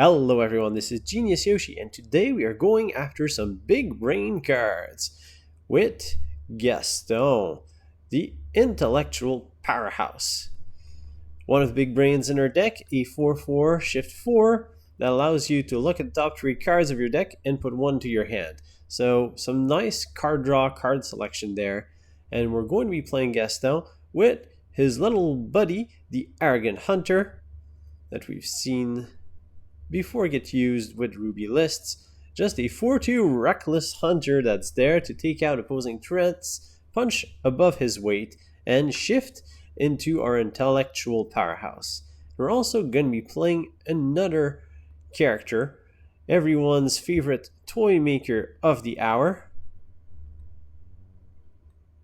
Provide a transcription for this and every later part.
Hello everyone, this is Genius Yoshi, and today we are going after some big brain cards with Gaston, the intellectual powerhouse. One of the big brains in our deck, a 4/4 shift 4, that allows you to look at the top 3 cards of your deck and put one to your hand. So some nice card draw, card selection there, and we're going to be playing Gaston with his little buddy, the Arrogant Hunter, that we've seen before get used with Ruby lists. Just a 4/2 reckless hunter that's there to take out opposing threats, punch above his weight, and shift into our intellectual powerhouse. We're also going to be playing another character, everyone's favorite Toymaker of the hour,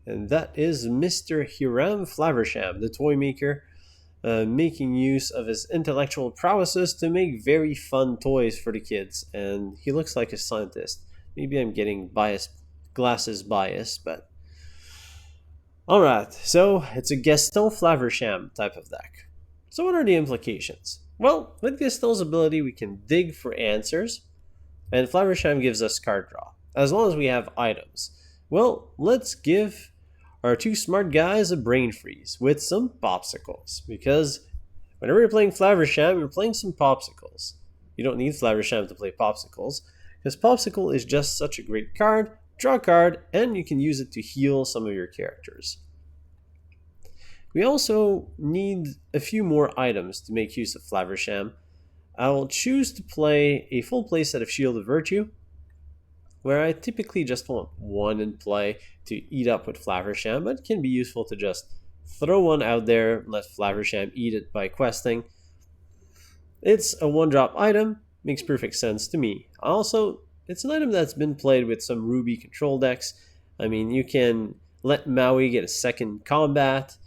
and that is Mr. Hiram Flaversham, the Toymaker, making use of his intellectual prowesses to make very fun toys for the kids. And he looks like a scientist. Maybe I'm getting glasses bias, but alright, so it's a Gaston Flaversham type of deck. So what are the implications? Well, with Gaston's ability we can dig for answers, and Flaversham gives us card draw, as long as we have items. Well, let's give our two smart guys a brain freeze with some Pawpsicles, because whenever you're playing Flaversham, you're playing some Pawpsicles. You don't need Flaversham to play Pawpsicles, because Pawpsicle is just such a great card, draw a card, and you can use it to heal some of your characters. We also need a few more items to make use of Flaversham. I will choose to play a full playset of Shield of Virtue, where I typically just want one in play to eat up with Flaversham, but it can be useful to just throw one out there, let Flaversham eat it by questing. It's a 1-drop item, makes perfect sense to me. Also, it's an item that's been played with some Ruby control decks. I mean, you can let Maui get a second combat,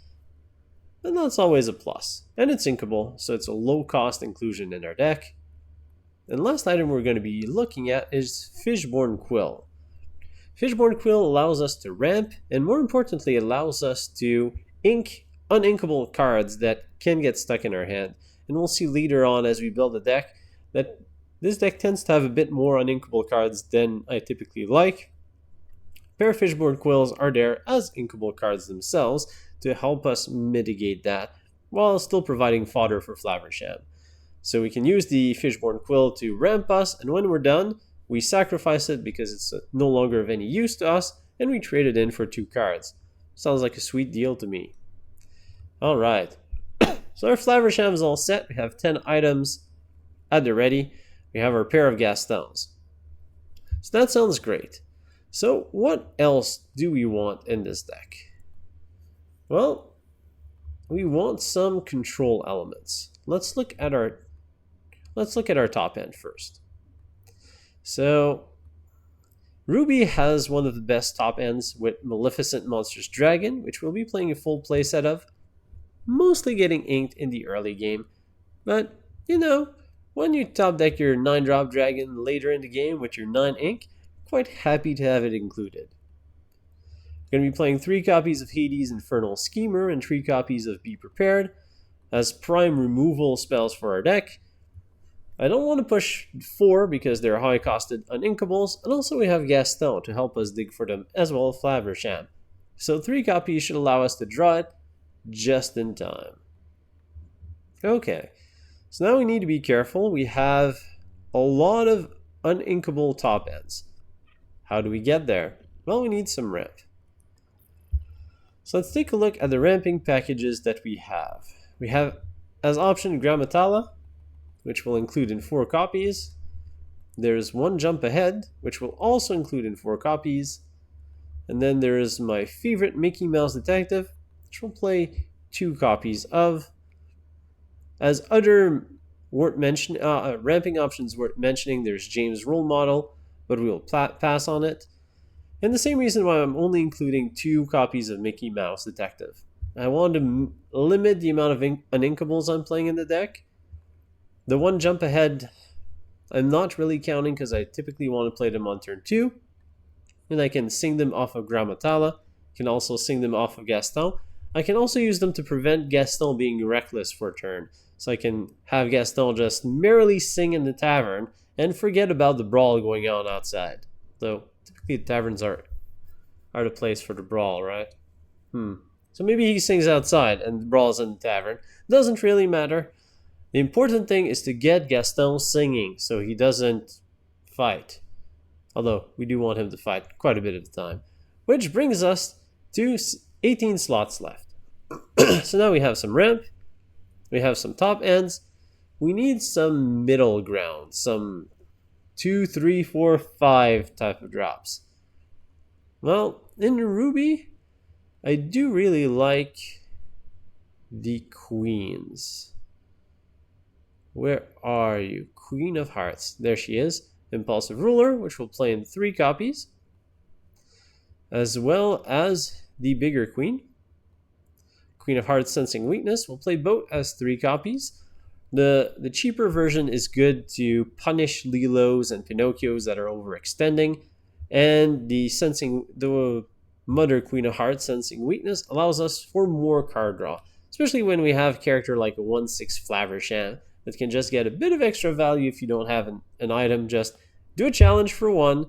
but that's always a plus. And it's inkable, so it's a low-cost inclusion in our deck. And the last item we're going to be looking at is Fishbone Quill. Fishbone Quill allows us to ramp, and more importantly, allows us to ink uninkable cards that can get stuck in our hand. And we'll see later on as we build a deck that this deck tends to have a bit more uninkable cards than I typically like. Pair of Fishbone Quills are there as inkable cards themselves to help us mitigate that, while still providing fodder for Flaversham. So we can use the Fishbone Quill to ramp us, and when we're done, we sacrifice it because it's no longer of any use to us, and we trade it in for 2 cards. Sounds like a sweet deal to me. Alright, so our Flaversham is all set. We have 10 items at the ready. We have our pair of Gastons. So that sounds great. So what else do we want in this deck? Well, we want some control elements. Let's look at our top end first. So Ruby has one of the best top ends with Maleficent Monstrous Dragon, which we'll be playing a full playset of, mostly getting inked in the early game. But, you know, when you top deck your 9-drop dragon later in the game with your 9 ink, quite happy to have it included. We're going to be playing 3 copies of Hades Infernal Schemer and 3 copies of Be Prepared as prime removal spells for our deck. I don't want to push 4 because they're high-costed uninkables, and also we have Gaston to help us dig for them, as well as Flaversham. So 3 copies should allow us to draw it just in time. Okay, so now we need to be careful. We have a lot of uninkable top ends. How do we get there? Well, we need some ramp. So let's take a look at the ramping packages that we have. We have as option Gramma Tala, which will include in 4 copies. There's One Jump Ahead, which will also include in 4 copies. And then there is my favorite Mickey Mouse Detective, which will play 2 copies of. As other ramping options worth mentioning, there's James Role Model, but we will pass on it. And the same reason why I'm only including 2 copies of Mickey Mouse Detective. I want to limit the amount of uninkables I'm playing in the deck. The One Jump Ahead, I'm not really counting because I typically want to play them on turn 2. And I can sing them off of Gramma Tala. I can also sing them off of Gaston. I can also use them to prevent Gaston being reckless for a turn. so I can have Gaston just merrily sing in the tavern and forget about the brawl going on outside. Though typically taverns are the place for the brawl, right? So maybe he sings outside and the brawl's in the tavern. Doesn't really matter. The important thing is to get Gaston singing so he doesn't fight. Although we do want him to fight quite a bit of the time. Which brings us to 18 slots left. So now we have some ramp. We have some top ends. We need some middle ground. Some 2, 3, 4, 5 type of drops. Well, in Ruby, I do really like the queens. Where are you? Queen of Hearts. There she is. Impulsive Ruler, which will play in 3 copies. As well as the bigger queen. Queen of Hearts Sensing Weakness will play both as 3 copies. The cheaper version is good to punish Lilos and Pinocchios that are overextending. And the Mother Queen of Hearts Sensing Weakness allows us for more card draw. Especially when we have a character like a 1/6 Flaversham that can just get a bit of extra value if you don't have an item. Just do a challenge for 1,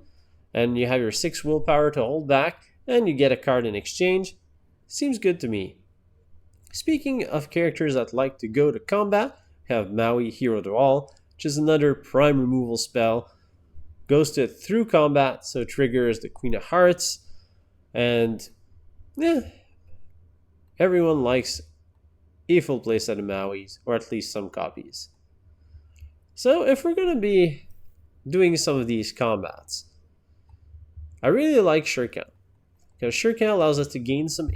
and you have your 6 willpower to hold back, and you get a card in exchange. Seems good to me. Speaking of characters that like to go to combat, we have Maui Hero to All, which is another prime removal spell. Goes to it through combat, so triggers the Queen of Hearts. And everyone likes a full playset of Mauis, or at least some copies. So if we're going to be doing some of these combats, I really like Shuriken, because Shuriken allows us to gain some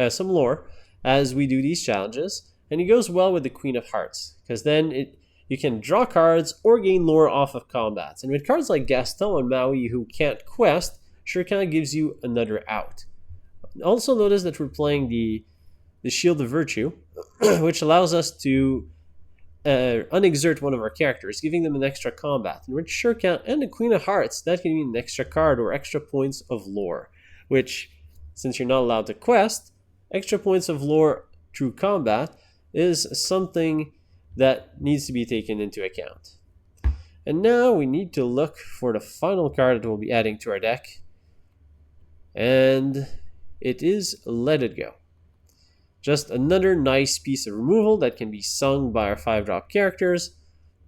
some lore, as we do these challenges, and it goes well with the Queen of Hearts, because then you can draw cards or gain lore off of combats. And with cards like Gaston and Maui who can't quest, Shuriken gives you another out. Also notice that we're playing the Shield of Virtue, which allows us to unexert one of our characters, giving them an extra combat. And with Shuriken and the Queen of Hearts, that can mean an extra card or extra points of lore, which, since you're not allowed to quest, extra points of lore through combat is something that needs to be taken into account. And now we need to look for the final card that we'll be adding to our deck. And it is Let It Go. Just another nice piece of removal that can be sung by our 5-drop characters.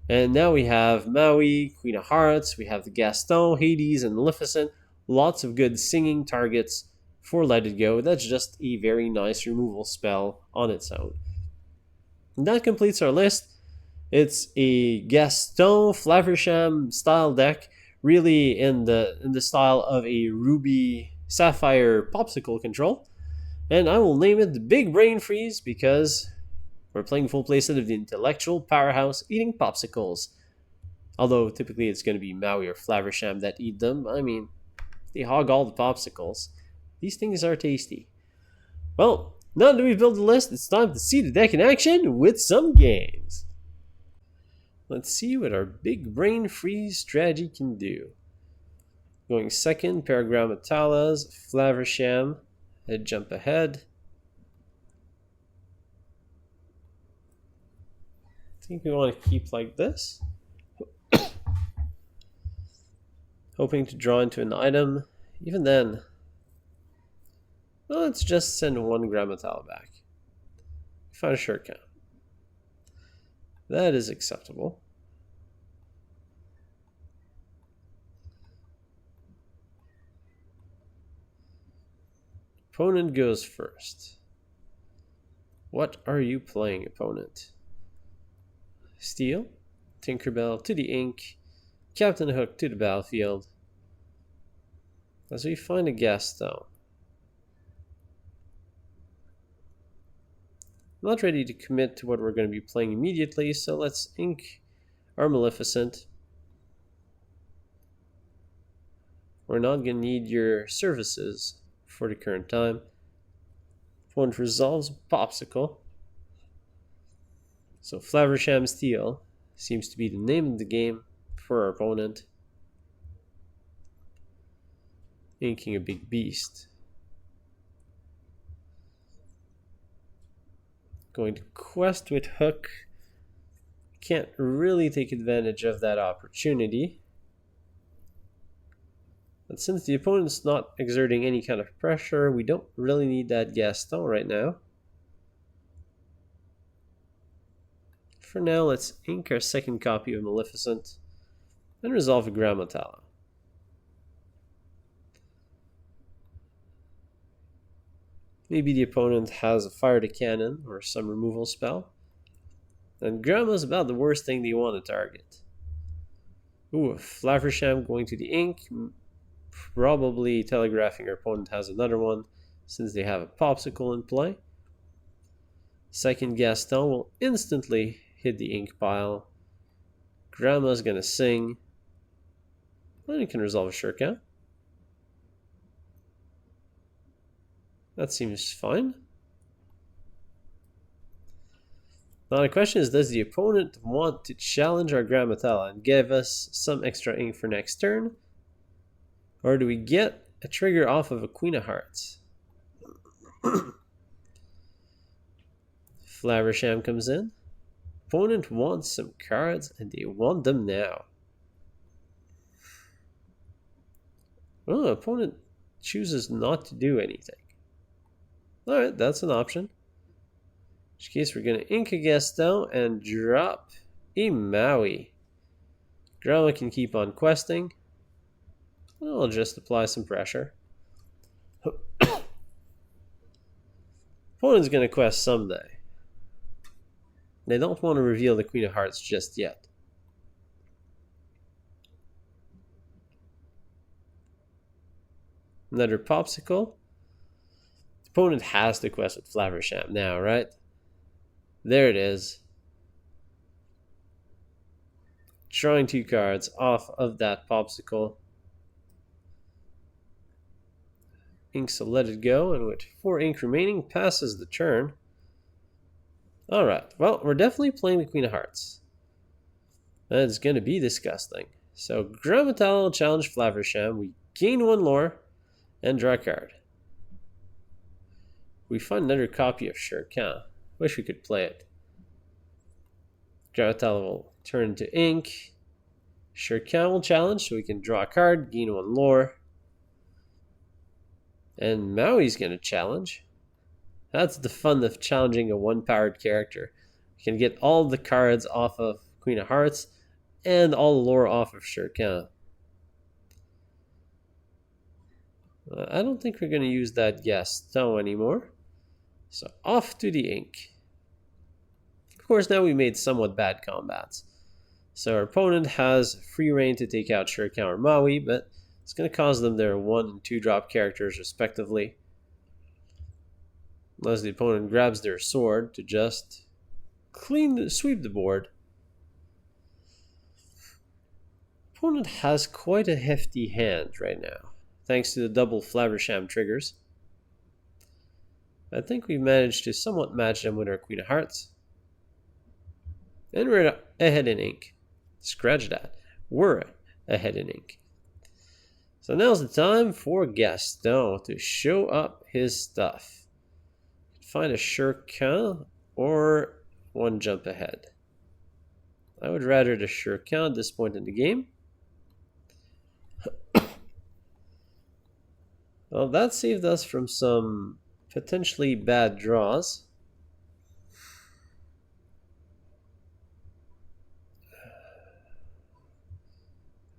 And now we have Maui, Queen of Hearts, we have the Gaston, Hades, and Maleficent. Lots of good singing targets for Let It Go. That's just a very nice removal spell on its own. And that completes our list. It's a Gaston Flaversham style deck, really in the style of a Ruby Sapphire Pawpsicle control. And I will name it the Big Brain Freeze because we're playing full playset of the intellectual powerhouse eating Pawpsicles. Although typically it's going to be Maui or Flaversham that eat them. I mean, they hog all the Pawpsicles. These things are tasty. Well, now that we've built the list, it's time to see the deck in action with some games. Let's see what our Big Brain Freeze strategy can do. Going second, Gramma Talas, Flaversham, head jump ahead. I think we want to keep like this. Hoping to draw into an item. Even then, well, let's just send 1 Gramma Tala back. Find a Shuriken. That is acceptable. Opponent goes first. What are you playing, opponent? Steel, Tinkerbell to the ink, Captain Hook to the battlefield. As we find a Gaston. I'm not ready to commit to what we're going to be playing immediately, so let's ink our Maleficent. We're not going to need your services for the current time. Opponent resolves Pawpsicle. So Flaversham Steel seems to be the name of the game for our opponent. Inking a big beast. Going to quest with Hook can't really take advantage of that opportunity. But since the opponent's not exerting any kind of pressure, we don't really need that Gaston right now. For now, let's ink our second copy of Maleficent and resolve a Gramma Tala. Maybe the opponent has a Fire to Cannon or some removal spell. And Gramma's about the worst thing they want to target. Ooh, a Flaversham going to the ink. Probably telegraphing our opponent has another one since they have a Pawpsicle in play. Second Gaston will instantly hit the ink pile. Gramma's gonna sing. Then you can resolve a Shuriken. That seems fine. Now the question is, does the opponent want to challenge our Gramma Tala and give us some extra ink for next turn? Or do we get a trigger off of a Queen of Hearts? Flaversham comes in. Opponent wants some cards and they want them now. Well, the opponent chooses not to do anything. Alright, that's an option. In which case we're going to ink a Gaston and drop a Maui. Gramma can keep on questing. I'll just apply some pressure. Opponent's going to quest someday. They don't want to reveal the Queen of Hearts just yet. Another Pawpsicle. The opponent has to quest with Flaversham now, right? There it is. Drawing 2 cards off of that Pawpsicle. Ink, so let it go, and with 4 ink remaining, passes the turn. Alright, well, we're definitely playing the Queen of Hearts. That's going to be disgusting. So, Gramma Tala will challenge Flaversham. We gain 1 lore and draw a card. We find another copy of Shuriken. Wish we could play it. Gramma Tala will turn into ink. Shuriken will challenge, so we can draw a card, gain 1 lore. And Maui's going to challenge. That's the fun of challenging a 1-powered character. You can get all the cards off of Queen of Hearts and all the lore off of Shuriken. I don't think we're going to use that Gaston anymore. So off to the ink. Of course, now we made somewhat bad combats. So our opponent has free reign to take out Shuriken or Maui, but it's going to cost them their 1 and 2 drop characters respectively. Unless the opponent grabs their sword to just sweep the board. Opponent has quite a hefty hand right now, thanks to the double Flaversham triggers. I think we've managed to somewhat match them with our Queen of Hearts. And we're ahead in ink. Scratch that. We're ahead in ink. So now's the time for Gaston to show up his stuff. Find a Shuriken or 1 jump ahead. I would rather the Shuriken at this point in the game. Well, that saved us from some potentially bad draws.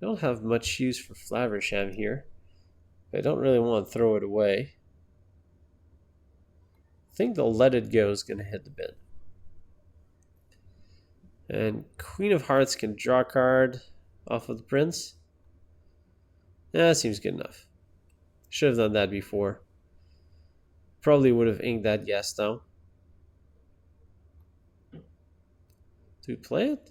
I don't have much use for Flaversham here. I don't really want to throw it away. I think the Let It Go is going to hit the bin. And Queen of Hearts can draw a card off of the Prince. Yeah, that seems good enough. Should have done that before. Probably would have inked that Gaston. Do we play it?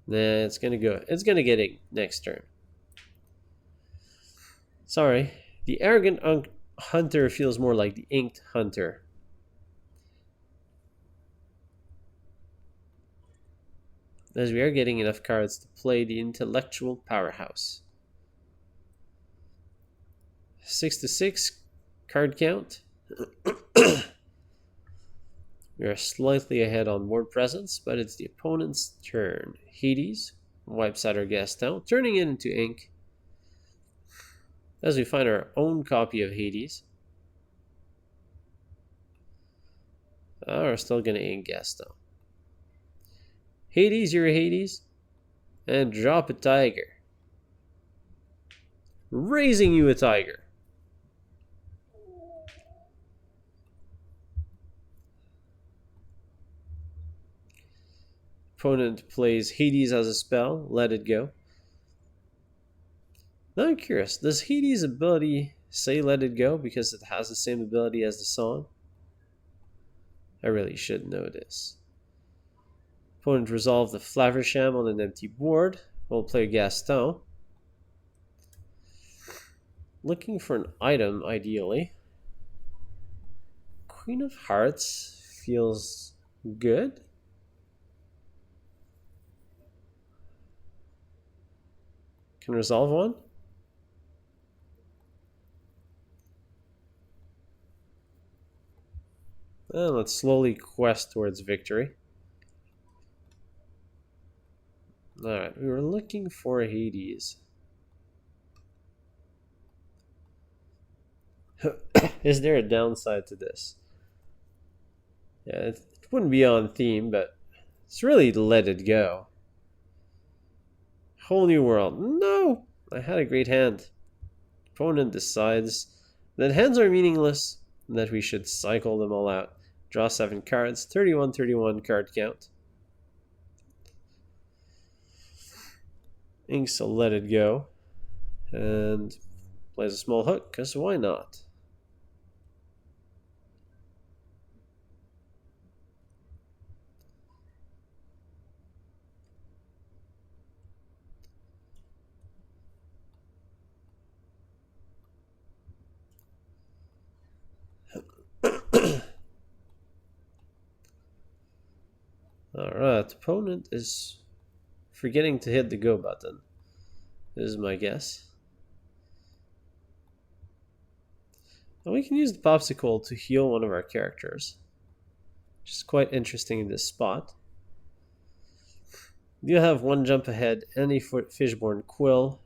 Nah, it's gonna go. It's gonna get inked next turn. Sorry, the arrogant hunter feels more like the inked hunter. As we are getting enough cards to play the intellectual powerhouse. 6 to 6 card count. We are slightly ahead on board presence, but it's the opponent's turn. Hades wipes out our Gaston, turning it into ink. As we find our own copy of Hades. We're still going to ink Gaston. Hades, you're Hades. And drop a tiger. Raising you a tiger. Opponent plays Hades as a spell. Let it go. Now I'm curious. Does Hades' ability say let it go because it has the same ability as the song? I really should know this. Opponent resolve the Flaversham on an empty board. We'll play Gaston. Looking for an item, ideally. Queen of Hearts feels good. Can resolve one. And let's slowly quest towards victory. Alright, we were looking for Hades. Is there a downside to this? Yeah, it wouldn't be on theme, but it's really let it go. Whole new world. No! I had a great hand. Opponent decides that hands are meaningless and that we should cycle them all out. Draw 7 cards, 31 card count. Inks will let it go. And plays a small hook, because why not? Alright, opponent is forgetting to hit the go button. This is my guess. And we can use the Pawpsicle to heal one of our characters, which is quite interesting in this spot. You have one jump ahead and a Fishbone Quill.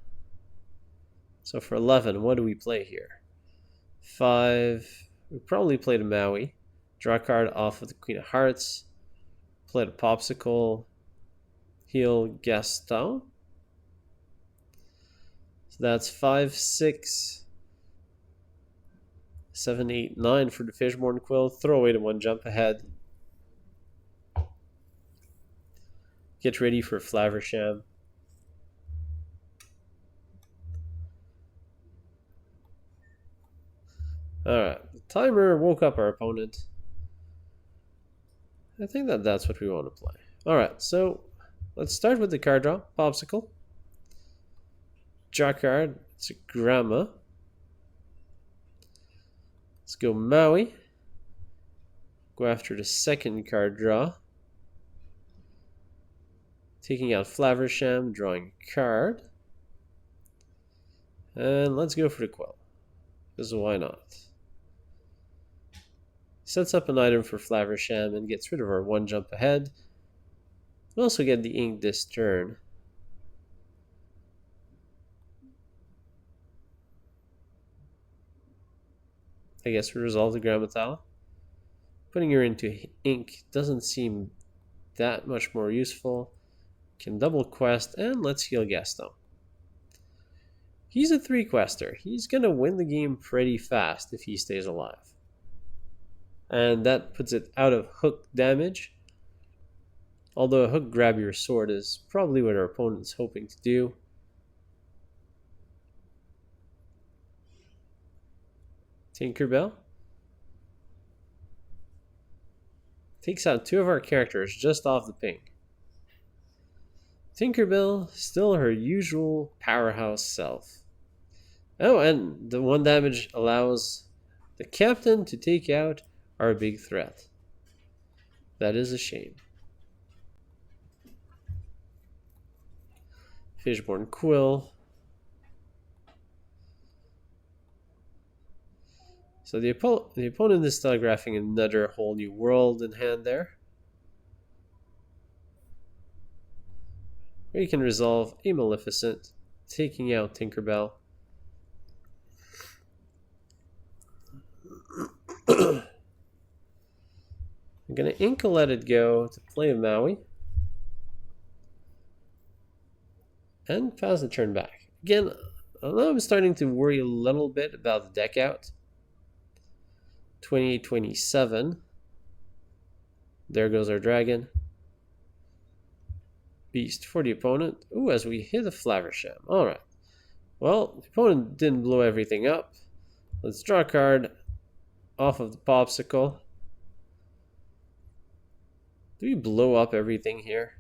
So for 11, what do we play here? 5. We probably played a Maui. Draw a card off of the Queen of Hearts. Played a Pawpsicle. Heal Gaston. So that's 5, 6, 7, 8, 9 for the Fishbone Quill. Throw away the one jump ahead. Get ready for Flaversham. Alright, the timer woke up our opponent. I think that's what we want to play. Alright, so let's start with the card draw. Pawpsicle. Draw card. It's a Gramma. Let's go Maui. Go after the second card draw. Taking out Flaversham, drawing a card. And let's go for the Quill. Because why not? Sets up an item for Flaversham and gets rid of our one jump ahead. We also get the ink this turn. I guess we resolve the Gramma Tala. Putting her into ink doesn't seem that much more useful. Can double quest, and let's heal Gaston. He's a 3-quester. He's going to win the game pretty fast if he stays alive. And that puts it out of hook damage. Although a hook grab your sword is probably what our opponent's hoping to do. Tinkerbell. Takes out 2 of our characters just off the ping. Tinkerbell, still her usual powerhouse self. Oh, and the 1 damage allows the captain to take out our big threat. That is a shame. Fishbone Quill. So the opponent is telegraphing another whole new world in hand there. We can resolve a Maleficent, taking out Tinkerbell. I'm going to Inca Let It Go to play a Maui. And pass the turn back. Again, I'm starting to worry a little bit about the deck out. 28-27. There goes our dragon. Beast for the opponent. Ooh, as we hit a Flaversham. Alright. Well, the opponent didn't blow everything up. Let's draw a card off of the Pawpsicle. Do we blow up everything here?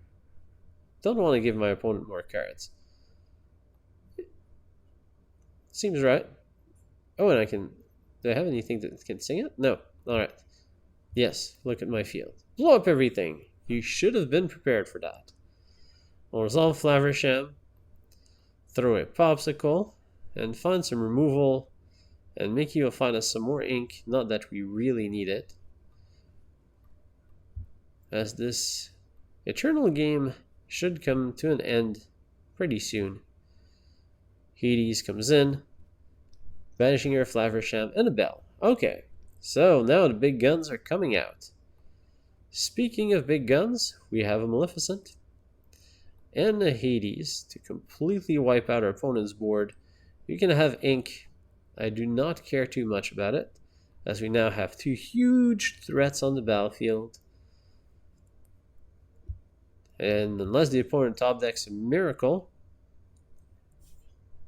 Don't want to give my opponent more cards. Seems right. Oh, and I can... Do I have anything that can sing it? No. Alright. Yes, look at my field. Blow up everything. You should have been prepared for that. We'll resolve Flaversham. Throw a Pawpsicle. And find some removal. And Mickey will find us some more ink. Not that we really need it. As this eternal game should come to an end pretty soon. Hades comes in, banishing our Flaversham and a bell. Okay, so now the big guns are coming out. Speaking of big guns, we have a Maleficent and a Hades to completely wipe out our opponent's board. You can have ink. I do not care too much about it, as we now have two huge threats on the battlefield. And unless the opponent top decks a miracle,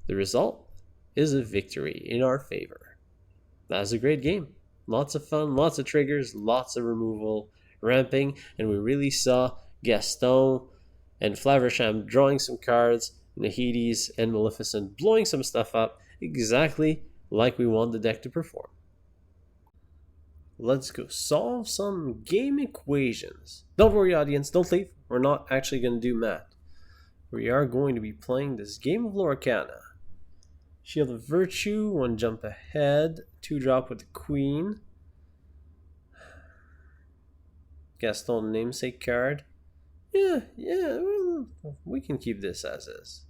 the result is a victory in our favor. That's a great game. Lots of fun, lots of triggers, lots of removal, ramping, and we really saw Gaston and Flaversham drawing some cards, and the Hades and Maleficent blowing some stuff up exactly like we want the deck to perform. Let's go solve some game equations. Don't worry, audience, don't leave. We're not actually going to do math. We are going to be playing this game of Lorcana. Shield of Virtue, 1 jump ahead, 2 drop with the Queen. Gaston namesake card. Yeah, we can keep this as is.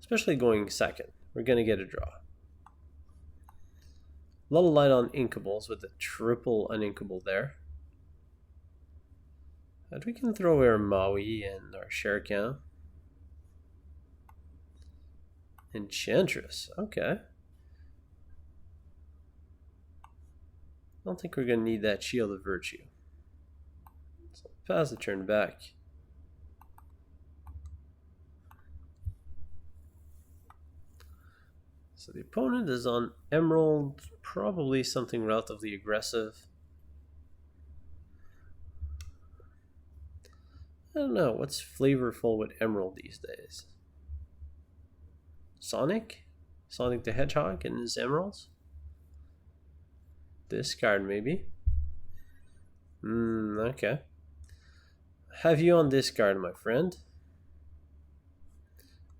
Especially going second. We're going to get a draw. A lot of light on inkables with the triple uninkable there. And we can throw our Maui and our Shere. Enchantress, okay. I don't think we're going to need that Shield of Virtue. So pass the turn back. So the opponent is on Emerald, probably something relatively aggressive. I don't know, what's flavorful with Emerald these days? Sonic? Sonic the Hedgehog and his emeralds? This card maybe? Okay. Have you on this card, my friend.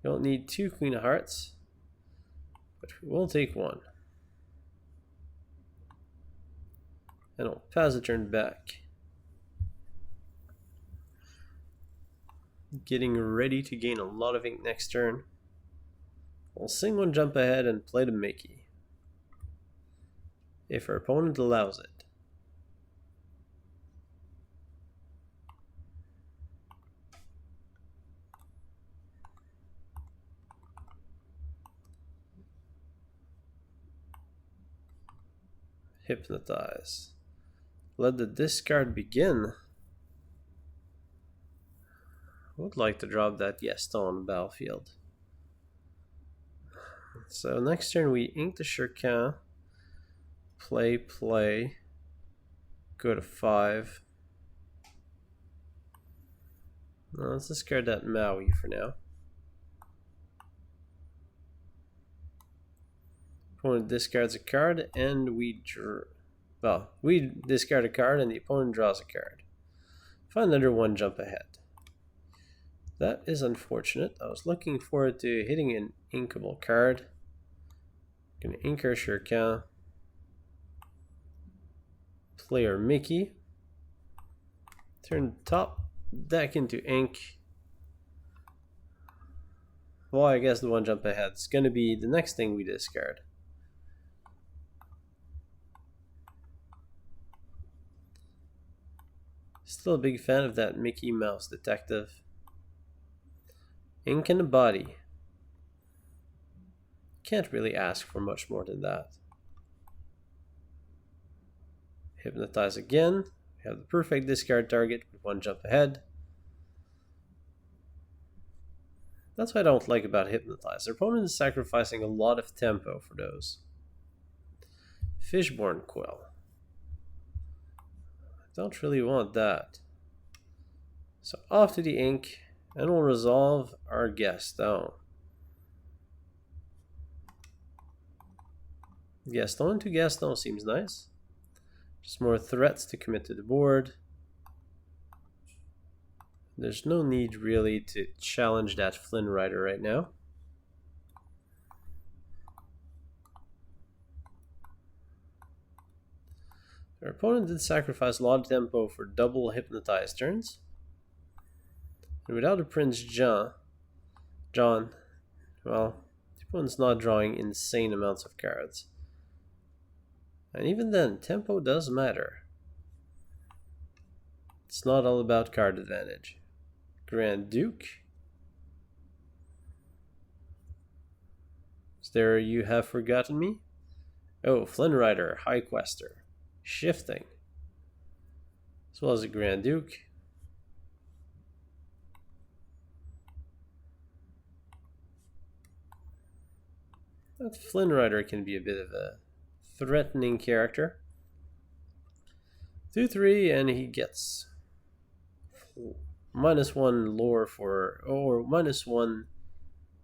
You don't need 2 Queen of Hearts, but we will take 1. And I'll pass the turn back. Getting ready to gain a lot of ink next turn. We'll sing 1 jump ahead and play the Mickey, if our opponent allows it. Hypnotize. Let the discard begin. I would like to drop that Gaston on the battlefield. So next turn we ink the Shere, play, go to 5. Now let's discard that Maui for now. Opponent discards a card and we discard a card and the opponent draws a card. Find another 1 jump ahead. That is unfortunate. I was looking forward to hitting an inkable card. Gonna ink our Shere. Player Mickey. Turn top deck into ink. Well, I guess the one jump ahead is going to be the next thing we discard. Still a big fan of that Mickey Mouse detective. Ink in the body. Can't really ask for much more than that. Hypnotize again. We have the perfect discard target with one jump ahead. That's what I don't like about Hypnotize. Their opponent is sacrificing a lot of tempo for those. Fishbone Quill. Don't really want that. So off to the ink, and we'll resolve our Gaston. Gaston to Gaston seems nice. Just more threats to commit to the board. There's no need really to challenge that Flynn Rider right now. Our opponent did sacrifice a lot of tempo for double hypnotized turns. And without a Prince John, well, the opponent's not drawing insane amounts of cards. And even then, tempo does matter. It's not all about card advantage. Grand Duke. Is there You Have Forgotten Me? Oh, Flynn Rider, High Quester. Shifting. As well as a Grand Duke. That Flynn Rider can be a bit of a threatening character. 2/3, and he gets -1 lore for, or -1,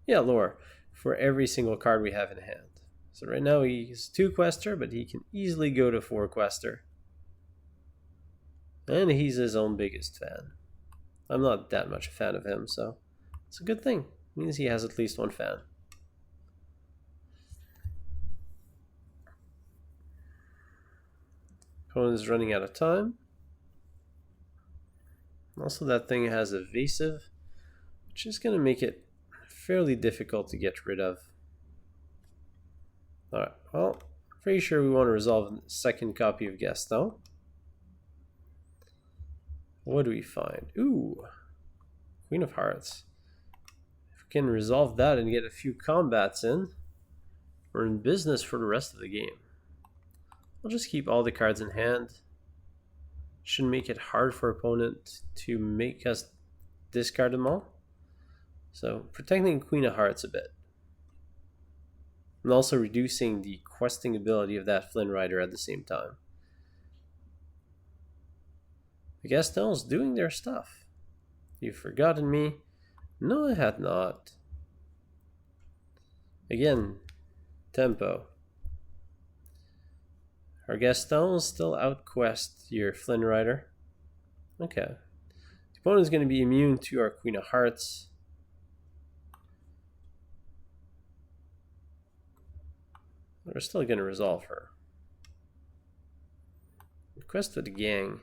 yeah, lore for every single card we have in hand. So right now he's 2 Quester, but he can easily go to 4 Quester. And he's his own biggest fan. I'm not that much a fan of him, so it's a good thing. It means he has at least one fan. Opponent is running out of time. Also, that thing has evasive, which is going to make it fairly difficult to get rid of. Alright, well, pretty sure we want to resolve a second copy of Gaston. What do we find? Ooh, Queen of Hearts. If we can resolve that and get a few combats in, we're in business for the rest of the game. I'll just keep all the cards in hand. Shouldn't make it hard for opponent to make us discard them all. So protecting Queen of Hearts a bit. And also reducing the questing ability of that Flynn Rider at the same time. The Gastons doing their stuff. You've forgotten me? No, I had not. Again, tempo. Our Gastons still outquest your Flynn Rider. Okay. The opponent is going to be immune to our Queen of Hearts. We're still going to resolve her. Quest with the gang.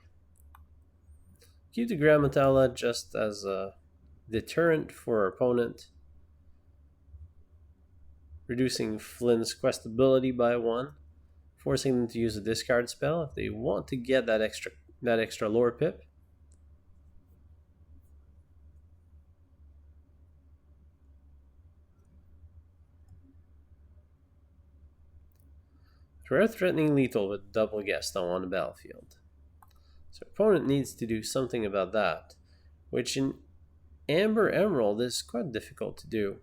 Keep the Gramma Tala just as a deterrent for our opponent. Reducing Flynn's questability by 1. Forcing them to use a discard spell if they want to get that extra lore pip. We're threatening lethal with double Gaston on the battlefield. So opponent needs to do something about that, which in Amber Emerald is quite difficult to do.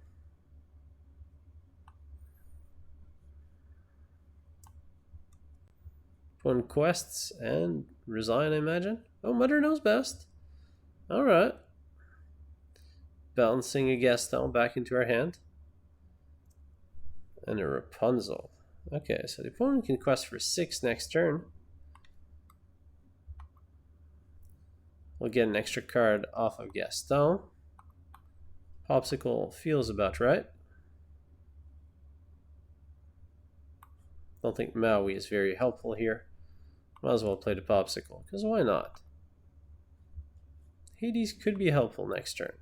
Opponent quests and resign, I imagine. Oh, Mother knows best. Alright. Bouncing a Gaston back into our hand. And a Rapunzel. Okay, so the opponent can quest for 6 next turn. We'll get an extra card off of Gaston. Pawpsicle feels about right. Don't think Maui is very helpful here. Might as well play the Pawpsicle, because why not? Hades could be helpful next turn.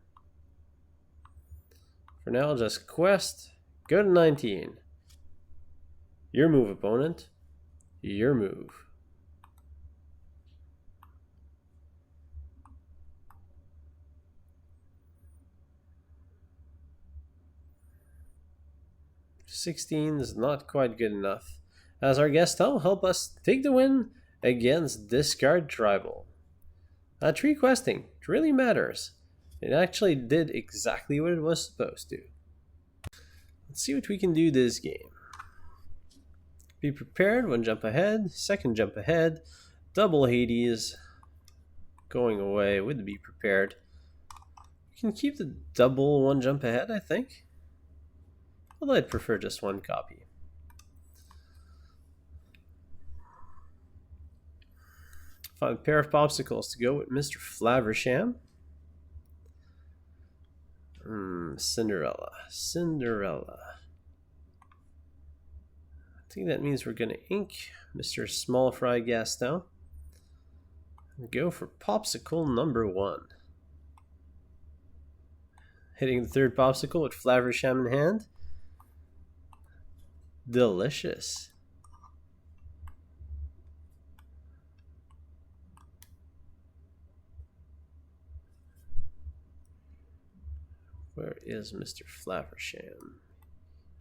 For now, just quest, go to 19. Your move, opponent. Your move. $16 is not quite good enough, as our Gaston will help us take the win against Discard Tribal. Tree questing, it really matters. It actually did exactly what it was supposed to. Let's see what we can do this game. Be prepared, 1 jump ahead, 2nd jump ahead, double Hades, going away with be prepared. We can keep the double 1 jump ahead, I think. Although I'd prefer just 1 copy. Find a pair of Pawpsicles to go with Mr. Flaversham. Cinderella. I think that means we're going to ink Mr. Small Fry Gaston and go for Pawpsicle number 1. Hitting the 3rd Pawpsicle with Flaversham in hand. Delicious. Where is Mr. Flaversham?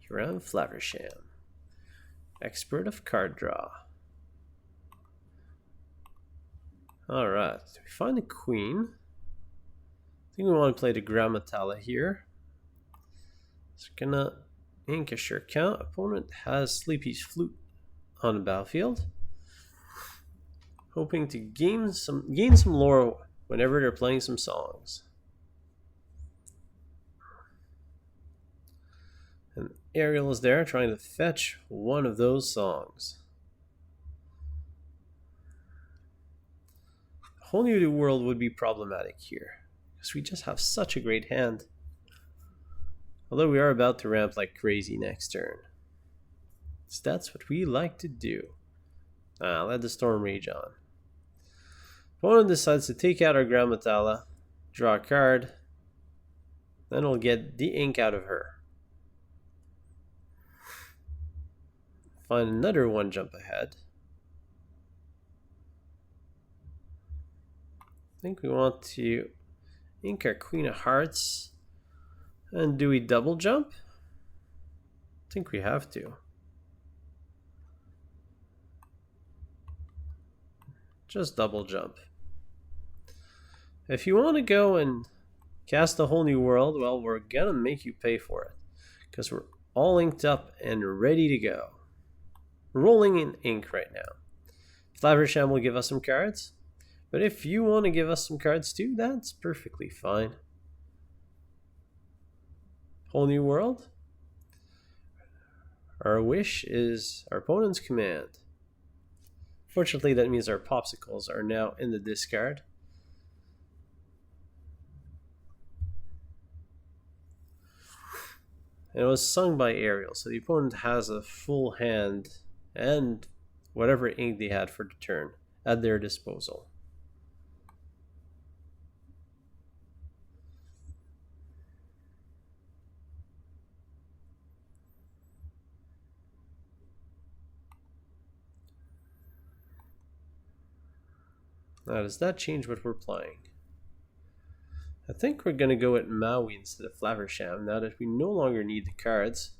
Hiram Flaversham. Expert of card draw. Alright, we find a queen. I think we want to play the Gramma Tala here. So we're gonna ink a Shere count. Opponent has Sleepy's Flute on the battlefield. Hoping to gain some lore whenever they're playing some songs. And Ariel is there trying to fetch one of those songs. A whole new world would be problematic here, because we just have such a great hand. Although we are about to ramp like crazy next turn. So that's what we like to do. Let the storm rage on. Opponent decides to take out our Gramma Tala, draw a card, then we'll get the ink out of her. Find another 1 jump ahead. I think we want to ink our Queen of Hearts. And do we double jump? I think we have to. Just double jump. If you want to go and cast a whole new world, well, we're gonna make you pay for it. Because we're all inked up and ready to go. Rolling in ink right now. Flaversham will give us some cards. But if you want to give us some cards too, that's perfectly fine. Whole new world. Our wish is our opponent's command. Fortunately, that means our Pawpsicles are now in the discard. And it was sung by Ariel, so the opponent has a full hand and whatever ink they had for the turn at their disposal. Now, does that change what we're playing? I think we're going to go with Maui instead of Flaversham now that we no longer need the cards.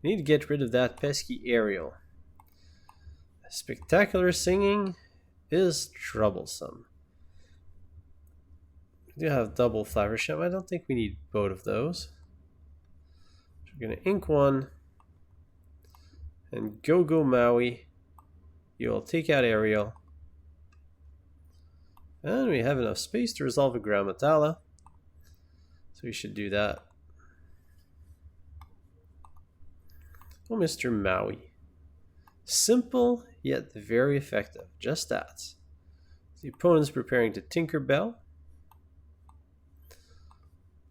We need to get rid of that pesky Ariel. Spectacular singing is troublesome. We do have double Flaversham. I don't think we need both of those. So we're going to ink 1 and go Maui. You'll take out Ariel. And we have enough space to resolve a Gramma Tala. So we should do that. Oh, Mr. Maui. Simple, yet very effective. Just that. The opponent's preparing to Tinkerbell.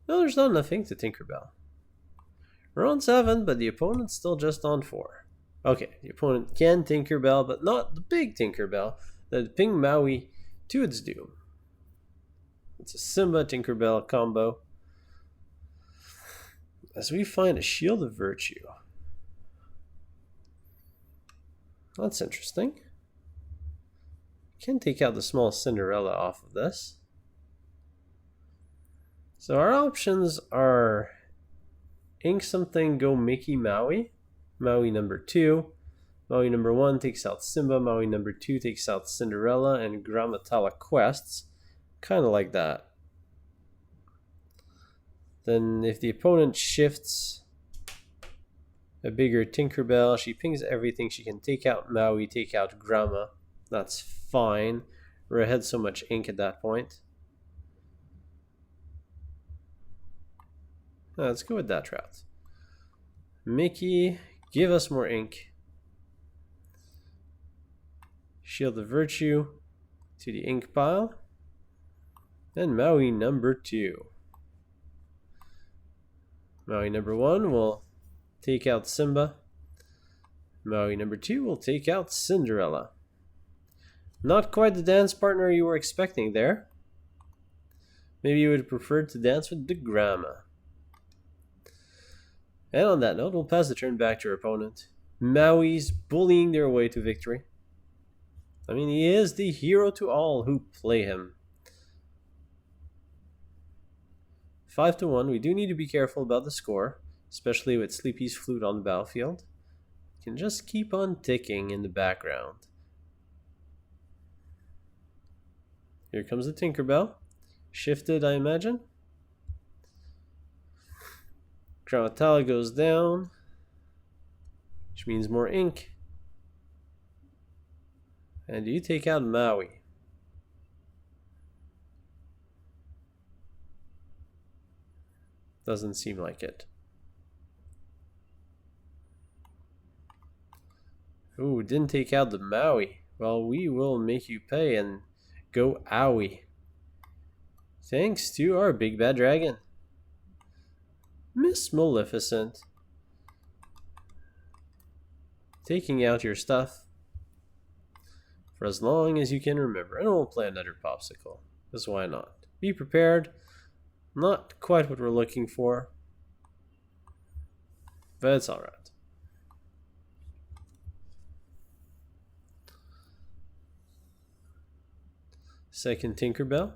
No, there's not enough ink to Tinkerbell. We're on 7, but the opponent's still just on 4. Okay, the opponent can Tinkerbell, but not the big Tinkerbell. that ping Maui to its doom. It's a Simba Tinkerbell combo. As we find a Shield of Virtue. That's interesting. Can take out the small Cinderella off of this. So our options are ink something, go Mickey Maui. Maui number 2. Maui number 1 takes out Simba. Maui number 2 takes out Cinderella and Gramma Tala quests. Kind of like that. Then if the opponent shifts a bigger Tinkerbell, she pings everything. She can take out Maui, take out Gramma. That's fine. We're ahead so much ink at that point. Let's go with that route. Mickey, give us more ink. Shield of Virtue to the ink pile. And Maui number 2. Maui number 1 will take out Simba. Maui number 2 will take out Cinderella. Not quite the dance partner you were expecting there. Maybe you would have preferred to dance with the Gramma. And on that note, we'll pass the turn back to our opponent. Maui's bullying their way to victory. I mean, he is the hero to all who play him. 5-1. We do need to be careful about the score, especially with Sleepy's flute on the battlefield. It can just keep on ticking in the background. Here comes the Tinkerbell. Shifted, I imagine. Tala goes down, which means more ink. And you take out Maui. Doesn't seem like it. Ooh, didn't take out the Maui. Well, we will make you pay and go owie. Thanks to our big bad dragon. Miss Maleficent. Taking out your stuff for as long as you can remember. And we'll play another Pawpsicle. Because why not? Be prepared. Not quite what we're looking for. But it's alright. Second Tinkerbell.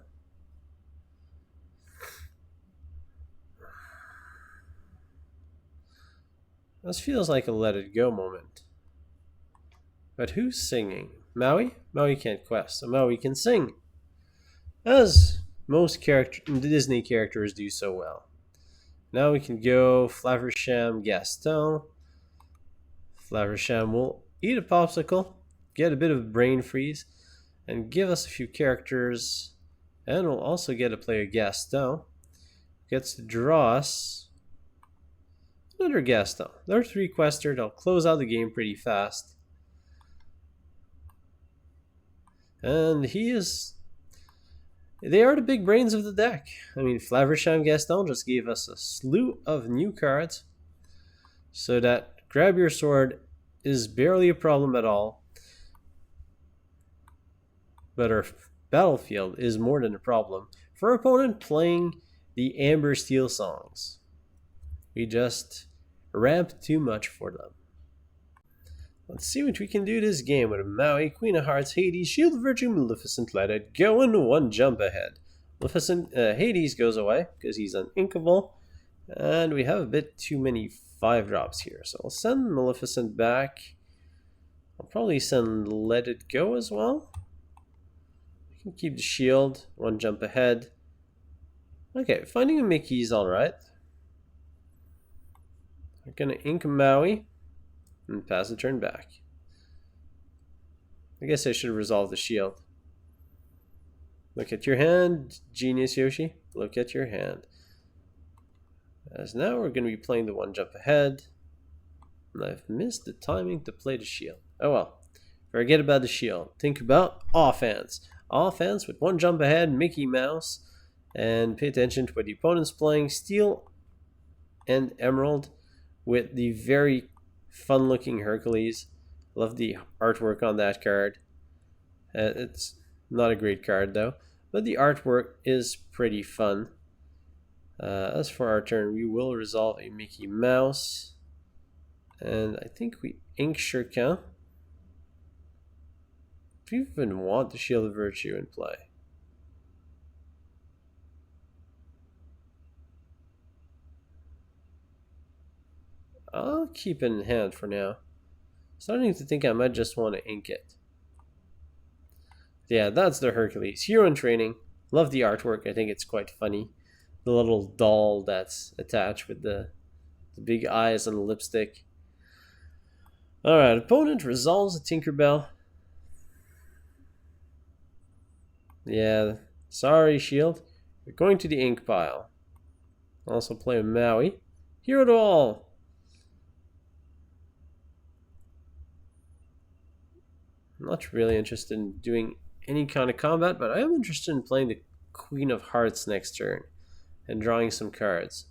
This feels like a let it go moment. But who's singing? Maui? Maui can't quest, so Maui can sing. As most Disney characters do so well. Now we can go Flaversham, Gaston. Flaversham will eat a Pawpsicle, get a bit of brain freeze, and give us a few characters. And we'll also get to play a Gaston. Gets to draw us another Gaston. They're 3-quester. They'll close out the game pretty fast. And they are the big brains of the deck. I mean, Flaversham Gaston just gave us a slew of new cards. So that grab your sword is barely a problem at all. But our battlefield is more than a problem for our opponent playing the Amber Steel songs. We just ramp too much for them. Let's see what we can do this game with a Maui, Queen of Hearts, Hades, Shield of Virtue, Maleficent, Let It Go, and 1 jump ahead. Hades goes away because he's uninkable, and we have a bit too many 5-drops here. So I'll send Maleficent back. I'll probably send Let It Go as well. We can keep the shield, 1 jump ahead. Okay, finding a Mickey is alright. We're gonna ink Maui and pass the turn back. I guess I should have resolved the shield. Look at your hand, genius Yoshi. Look at your hand. As now we're going to be playing the 1 jump ahead. And I've missed the timing to play the shield. Oh well. Forget about the shield. Think about offense. Offense with 1 jump ahead, Mickey Mouse. And pay attention to what the opponent's playing. Steel and Emerald with the very fun looking Hercules. Love the artwork on that card. It's not a great card though, but the artwork is pretty fun. As for our turn, we will resolve a Mickey Mouse. And I think we ink Shurkin. Do you even want the Shield of Virtue in play? I'll keep it in hand for now. Starting to think I might just want to ink it. Yeah, that's the Hercules. Hero in Training. Love the artwork. I think it's quite funny. The little doll that's attached with the big eyes and the lipstick. Alright, opponent resolves a Tinkerbell. Yeah, sorry, Shield. You're going to the ink pile. Also play a Maui. Hero to all. I'm not really interested in doing any kind of combat, but I am interested in playing the Queen of Hearts next turn and drawing some cards.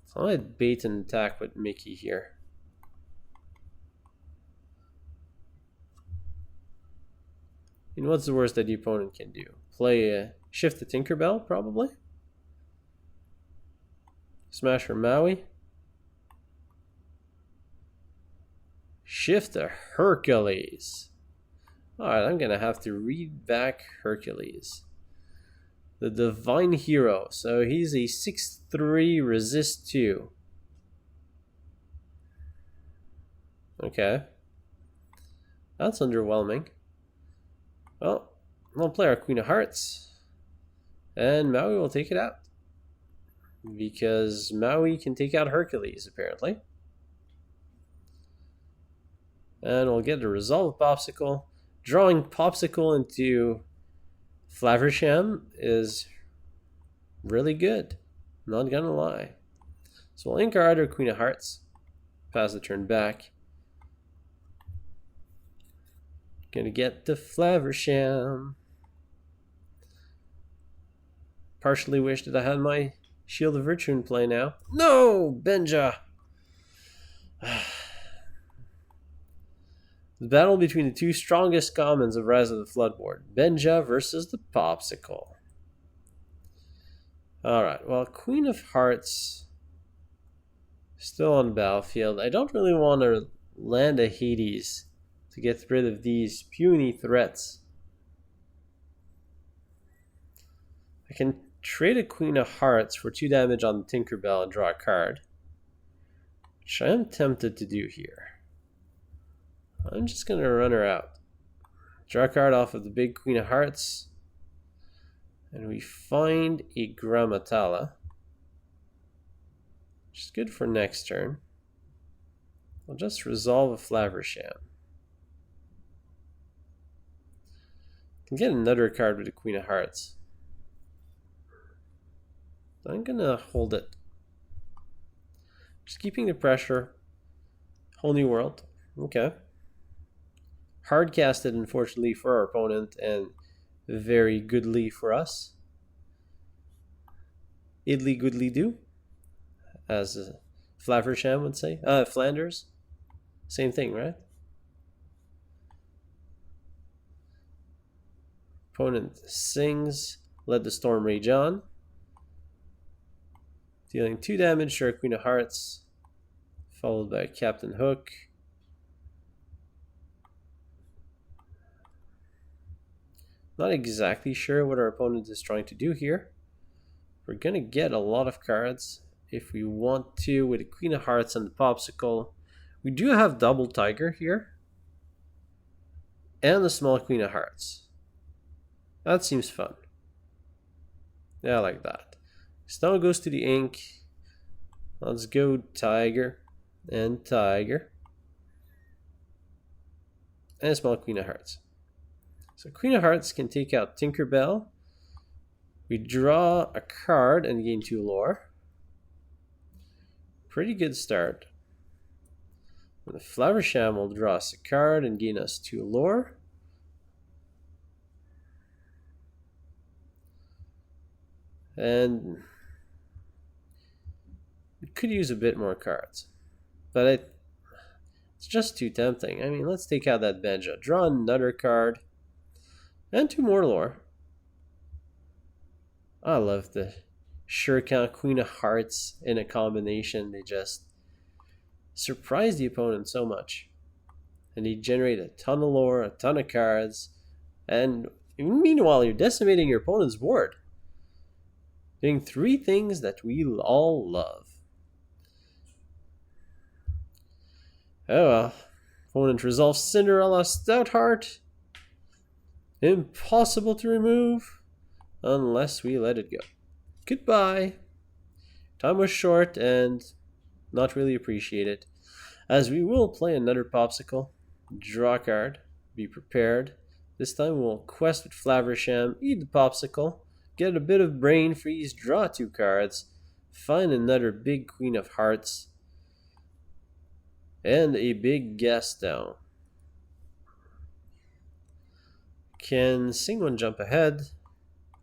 So I might bait and attack with Mickey here. And what's the worst that the opponent can do? Play a Shift the Tinkerbell, probably. Smash her Maui. Shift the Hercules. Alright, I'm gonna have to read back Hercules. The Divine Hero. So he's a 6/3 resist 2. Okay. That's underwhelming. Well, we'll play our Queen of Hearts. And Maui will take it out. Because Maui can take out Hercules, apparently. And we'll get a resolve Pawpsicle. Drawing Pawpsicle into Flaversham is really good. Not gonna lie. So we'll ink our other Queen of Hearts. Pass the turn back. Gonna get the Flaversham. Partially wish that I had my Shield of Virtue in play now. No! Benja! The battle between the two strongest commons of Rise of the Floodborn. Benja versus the Pawpsicle. Alright, well, Queen of Hearts still on the battlefield. I don't really want to land a Hades to get rid of these puny threats. I can trade a Queen of Hearts for 2 damage on the Tinkerbell and draw a card, which I am tempted to do here. I'm just going to run her out. Draw a card off of the big Queen of Hearts. And we find a Gramma Tala, which is good for next turn. I'll just resolve a Flaversham. Can get another card with the Queen of Hearts. I'm going to hold it. Just keeping the pressure. Whole new world. Okay. Hard casted, unfortunately, for our opponent, and very goodly for us. Idly goodly do, as Flaversham would say. Flanders. Same thing, right? Opponent sings, Let the Storm Rage On. Dealing 2 damage to our Queen of Hearts, followed by Captain Hook. Not exactly sure what our opponent is trying to do here. We're going to get a lot of cards if we want to with the Queen of Hearts and the Pawpsicle. We do have double Tiger here. And the small Queen of Hearts. That seems fun. Yeah, I like that. Stone goes to the ink. Let's go Tiger and Tiger. And a small Queen of Hearts. So Queen of Hearts can take out Tinkerbell. We draw a card and gain 2 lore. Pretty good start. And the Flaversham will draw us a card and gain us 2 lore. And We could use a bit more cards. But it's just too tempting. I mean, let's take out that Benja. Draw another card. And 2 more lore. I love the Shere Queen of Hearts in a combination. They just surprise the opponent so much. And they generate a ton of lore, a ton of cards. And meanwhile, you're decimating your opponent's board. Doing 3 things that we all love. Oh well. Opponent resolves Cinderella Stoutheart. Impossible to remove unless we let it go. Goodbye. Time was short and not really appreciated. As we will play another Pawpsicle. Draw a card. Be prepared. This time we'll quest with Flaversham. Eat the Pawpsicle. Get a bit of brain freeze. Draw 2 cards. Find another big Queen of Hearts. And a big Gaston. Can sing one jump ahead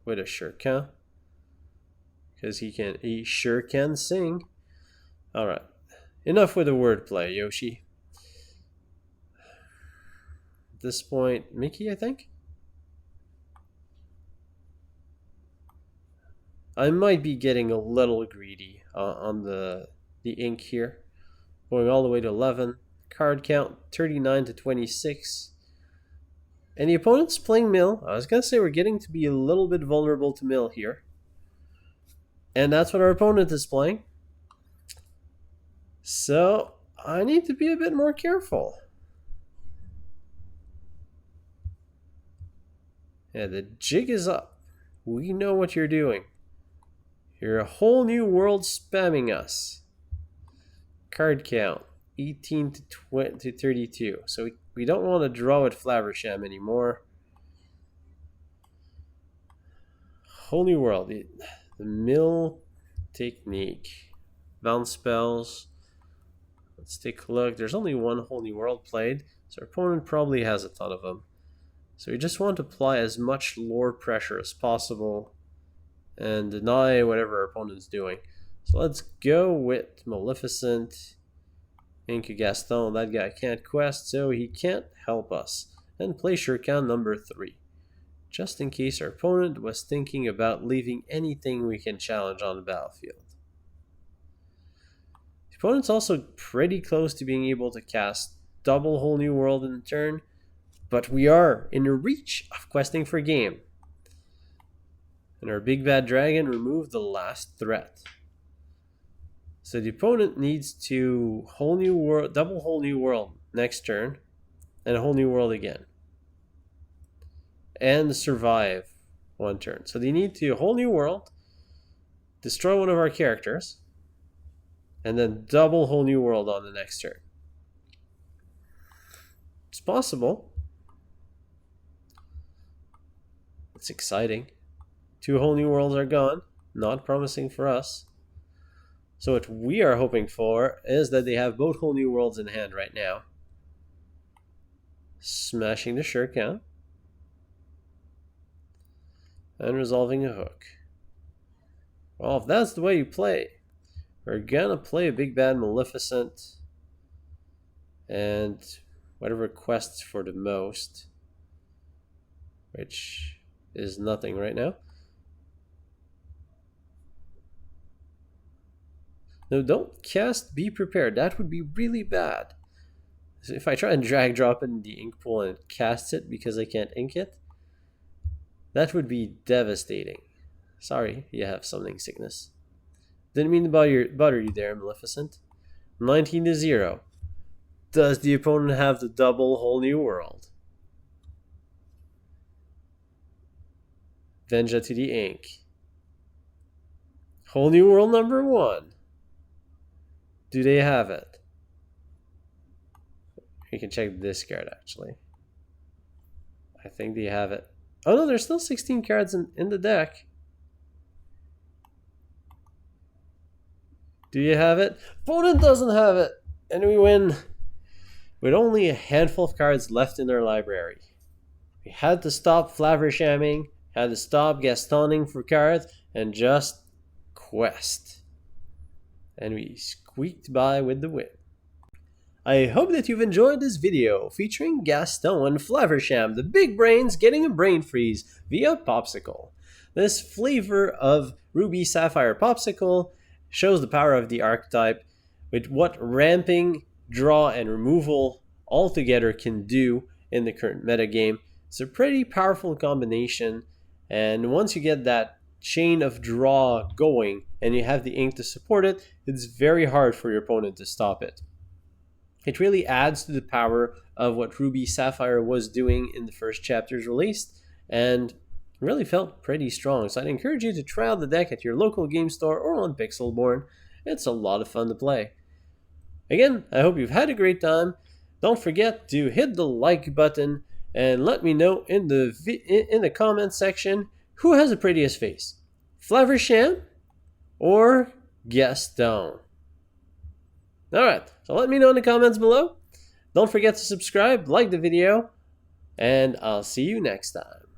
with a Shere Can. Because he sure can sing. Alright. Enough with the wordplay, Yoshi. At this point, Mickey, I think? I might be getting a little greedy on the ink here. Going all the way to 11. Card count 39 to 26. And the opponent's playing mill. I was going to say we're getting to be a little bit vulnerable to mill here. And that's what our opponent is playing. So I need to be a bit more careful. Yeah, the jig is up. We know what you're doing. You're a whole new world spamming us. Card count 18 to 32. So we don't want to draw with Flaversham anymore. Whole new world. The mill technique. Bounce spells. Let's take a look. There's only one whole new world played. So our opponent probably has a ton of them. So we just want to apply as much lore pressure as possible. And deny whatever our opponent's doing. So let's go with Maleficent. Inca Gaston, that guy can't quest, so he can't help us. And play Shere Can number 3. Just in case our opponent was thinking about leaving anything we can challenge on the battlefield. The opponent's also pretty close to being able to cast double Whole New World in a turn, but we are in reach of questing for game. And our big bad dragon removed the last threat. So the opponent needs to whole new world, double Whole New World next turn, and a Whole New World again, and survive 1 turn. So they need to Whole New World, destroy one of our characters, and then double Whole New World on the next turn. It's possible. It's exciting. 2 Whole New Worlds are gone. Not promising for us. So what we are hoping for is that they have both Whole New Worlds in hand right now. Smashing the Shere Can. And resolving a hook. Well, if that's the way you play, we're gonna play a big bad Maleficent. And whatever quests for the most. Which is nothing right now. No, don't cast Be Prepared. That would be really bad. So if I try and drag drop it in the ink pool and cast it because I can't ink it, that would be devastating. Sorry, you have summoning sickness. Didn't mean to butter you there, Maleficent. 19 to 0. Does the opponent have the double Whole New World? Venja to the ink. Whole New World number 1. Do they have it? You can check the discard actually. I think they have it. Oh no, there's still 16 cards in the deck. Do you have it? Opponent doesn't have it. And we win with only a handful of cards left in our library. We had to stop Flavershamming, had to stop Gastoning for cards, and just quest. and we squeaked by with the win. I hope that you've enjoyed this video featuring Gaston and Flaversham, the big brains getting a brain freeze via Pawpsicle. This flavor of Ruby Sapphire Pawpsicle shows the power of the archetype with what ramping, draw, and removal altogether can do in the current metagame. It's a pretty powerful combination, and once you get that chain of draw going and you have the ink to support it, it's very hard for your opponent to stop it. It really adds to the power of what Ruby Sapphire was doing in the first chapters released, and really felt pretty strong. So I'd encourage you to try out the deck at your local game store or on Pixelborn. It's a lot of fun to play. Again, I hope you've had a great time. Don't forget to hit the like button and let me know in the comment section who has the prettiest face, Flaversham or Gaston. Alright, so let me know in the comments below. Don't forget to subscribe, like the video, and I'll see you next time.